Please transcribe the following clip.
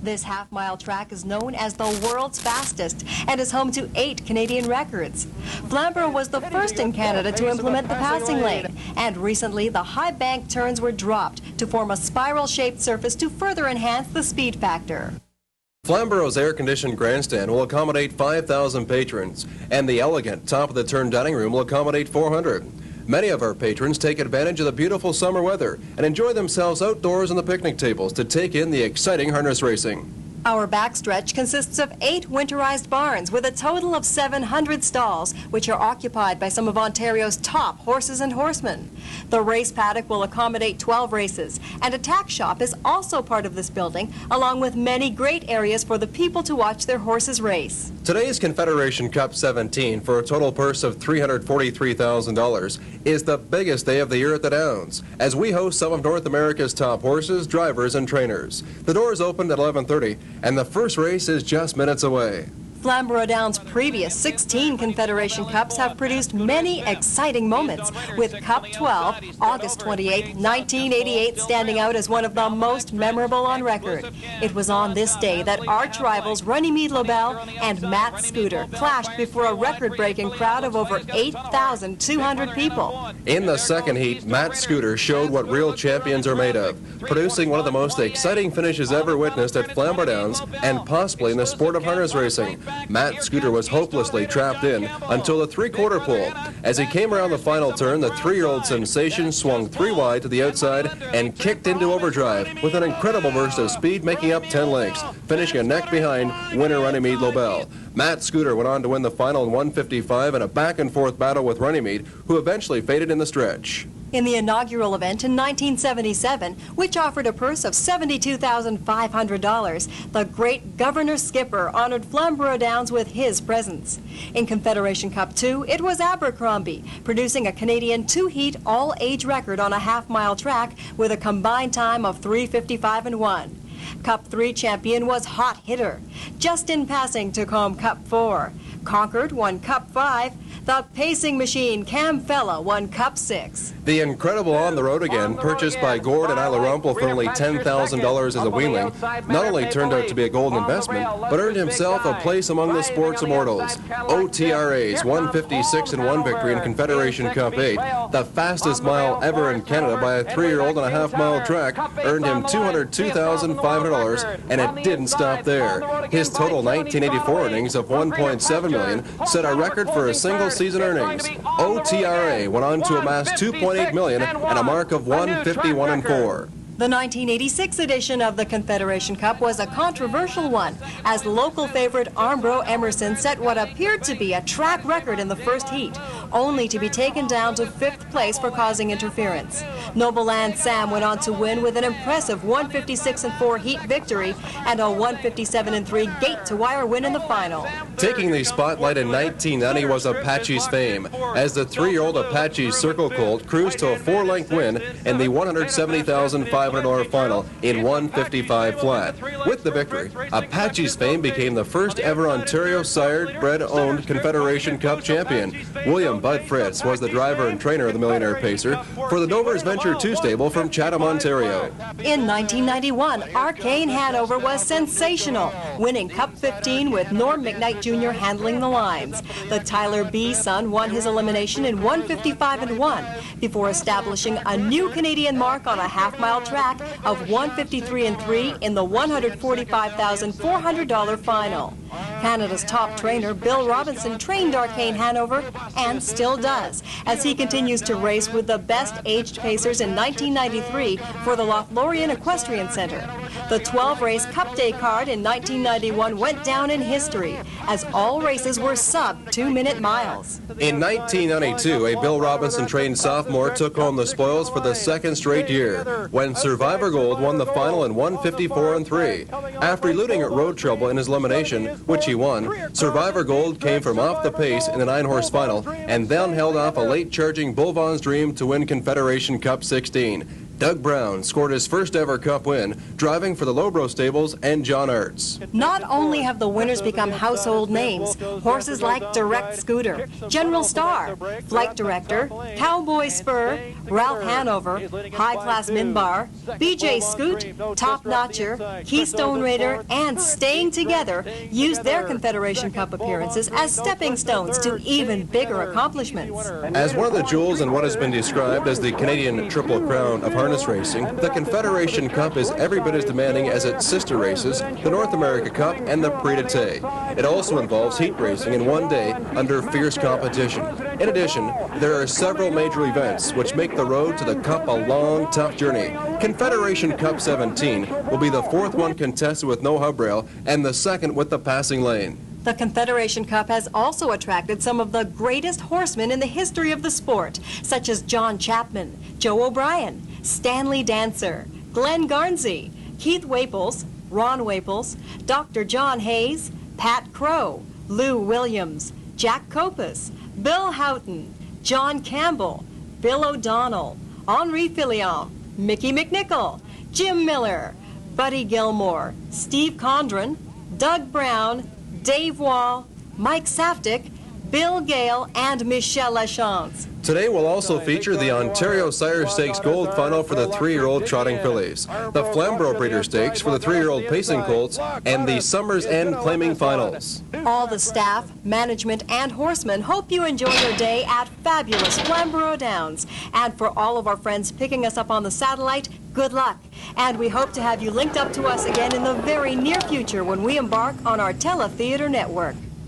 This half-mile track is known as the world's fastest and is home to 8 Canadian records. Flamborough was the first in Canada to implement the passing lane, and recently the high bank turns were dropped to form a spiral-shaped surface to further enhance the speed factor. Flamborough's air-conditioned grandstand will accommodate 5,000 patrons, and the elegant top-of-the-turn dining room will accommodate 400. Many of our patrons take advantage of the beautiful summer weather and enjoy themselves outdoors on the picnic tables to take in the exciting harness racing. Our backstretch consists of 8 winterized barns with a total of 700 stalls, which are occupied by some of Ontario's top horses and horsemen. The race paddock will accommodate 12 races, and a tack shop is also part of this building, along with many great areas for the people to watch their horses race. Today's Confederation Cup 17, for a total purse of $343,000, is the biggest day of the year at the Downs, as we host some of North America's top horses, drivers, and trainers. The doors opened at 11:30, and the first race is just minutes away. Flamborough Downs' previous 16 Confederation Cups have produced many exciting moments, with Cup 12, August 28, 1988, standing out as one of the most memorable on record. It was on this day that arch rivals Runnymede Lobel and Matt Scooter clashed before a record-breaking crowd of over 8,200 people. In the second heat, Matt Scooter showed what real champions are made of, producing one of the most exciting finishes ever witnessed at Flamborough Downs and possibly in the sport of harness racing. Matt Scooter was hopelessly trapped in until the three-quarter pole. As he came around the final turn, the 3-year-old sensation swung 3 wide to the outside and kicked into overdrive with an incredible burst of speed, making up 10 lengths, finishing a neck behind winner Runnymede Lobel. Matt Scooter went on to win the final in 1:55 in a back-and-forth battle with Runnymede, who eventually faded in the stretch. In the inaugural event in 1977, which offered a purse of $72,500, the great Governor Skipper honored Flamborough Downs with his presence. In Confederation Cup 2, it was Abercrombie, producing a Canadian 2-heat all-age record on a half-mile track with a combined time of 3:55.1. Cup 3 champion was Hot Hitter. Just in Passing took home Cup 4. Concord won Cup 5. The Pacing Machine Cam Fella won Cup 6. The incredible On the Road Again, purchased by Gord and Isla Rumpel for only $10,000 as a weanling, not only turned out to be a golden investment, but earned himself a place among the sport's immortals. OTRA's 1:56.1 victory in Confederation Cup 8, the fastest mile ever in Canada by a 3-year-old on a half-mile track, earned him $202,500, and it didn't stop there. His total 1984 earnings of $1.7 million set a record for a single season earnings. OTRA went on to amass $2.8 million and a mark of 151.4. The 1986 edition of the Confederation Cup was a controversial one, as local favorite Armbro Emerson set what appeared to be a track record in the first heat, only to be taken down to 5th place for causing interference. Nobleland Sam went on to win with an impressive 1:56.4 heat victory and a 1:57.3 gate-to-wire win in the final. Taking the spotlight in 1990 was Apache's fame, as the 3-year-old Apache Circle Colt cruised to a 4-length win in the $170,500 final in 1:55 flat. With the victory, Apache's fame became the first ever Ontario-sired, bred-owned Confederation Cup champion. William Bud Fritz was the driver and trainer of the Millionaire Pacer for the Dover's Venture 2 stable from Chatham, Ontario. In 1991, Arcane Hanover was sensational, winning Cup 15 with Norm McKnight Jr. handling the lines. The Tyler B. son won his elimination in 1:55.1 before establishing a new Canadian mark on a half-mile track of 1:53.3 in the $145,400 final. Canada's top trainer, Bill Robinson, trained Arcane Hanover and still does, as he continues to race with the best aged pacers in 1993 for the Lothlorien Equestrian Center. The 12-race Cup Day card in 1991 went down in history, as all races were sub-2-minute miles. In 1992, a Bill Robinson-trained sophomore took home the spoils for the second straight year, when Survivor Gold won the final in 1:54.3. After eluding road trouble in his elimination, which he won, Survivor Gold came from off the pace in the 9-horse final and then held off a late-charging Bull Vaughn's Dream to win Confederation Cup 16. Doug Brown scored his first ever Cup win, driving for the Lowbro Stables and John Arts. Not only have the winners become household names, horses like Direct Scooter, General Star, Flight Director, Cowboy Spur, Ralph Hanover, High Class Minbar, BJ Scoot, Top Notcher, Keystone Raider, and Staying Together used their Confederation Cup appearances as stepping stones to even bigger accomplishments. As one of the jewels in what has been described as the Canadian Triple Crown of harness racing, the Confederation Cup is every bit as demanding as its sister races, the North America Cup and the Prix d'Été. It also involves heat racing in one day under fierce competition. In addition, there are several major events which make the road to the Cup a long, tough journey. Confederation Cup 17 will be the fourth one contested with no hub rail and the second with the passing lane. The Confederation Cup has also attracted some of the greatest horsemen in the history of the sport, such as John Chapman, Joe O'Brien, Stanley Dancer, Glenn Garnsey, Keith Waples, Ron Waples, Dr. John Hayes, Pat Crow, Lou Williams, Jack Copas, Bill Houghton, John Campbell, Bill O'Donnell, Henri Filion, Mickey McNichol, Jim Miller, Buddy Gilmore, Steve Condren, Doug Brown, Dave Wall, Mike Safdie, Bill Gale, and Michel Lachance. Today will also feature the Ontario Sire Stakes Gold Final for the 3-year-old trotting fillies, the Flamborough Breeder Stakes for the 3-year-old pacing colts, and the Summer's End Claiming Finals. All the staff, management, and horsemen hope you enjoy your day at fabulous Flamborough Downs. And for all of our friends picking us up on the satellite, good luck. And we hope to have you linked up to us again in the very near future when we embark on our teletheater network.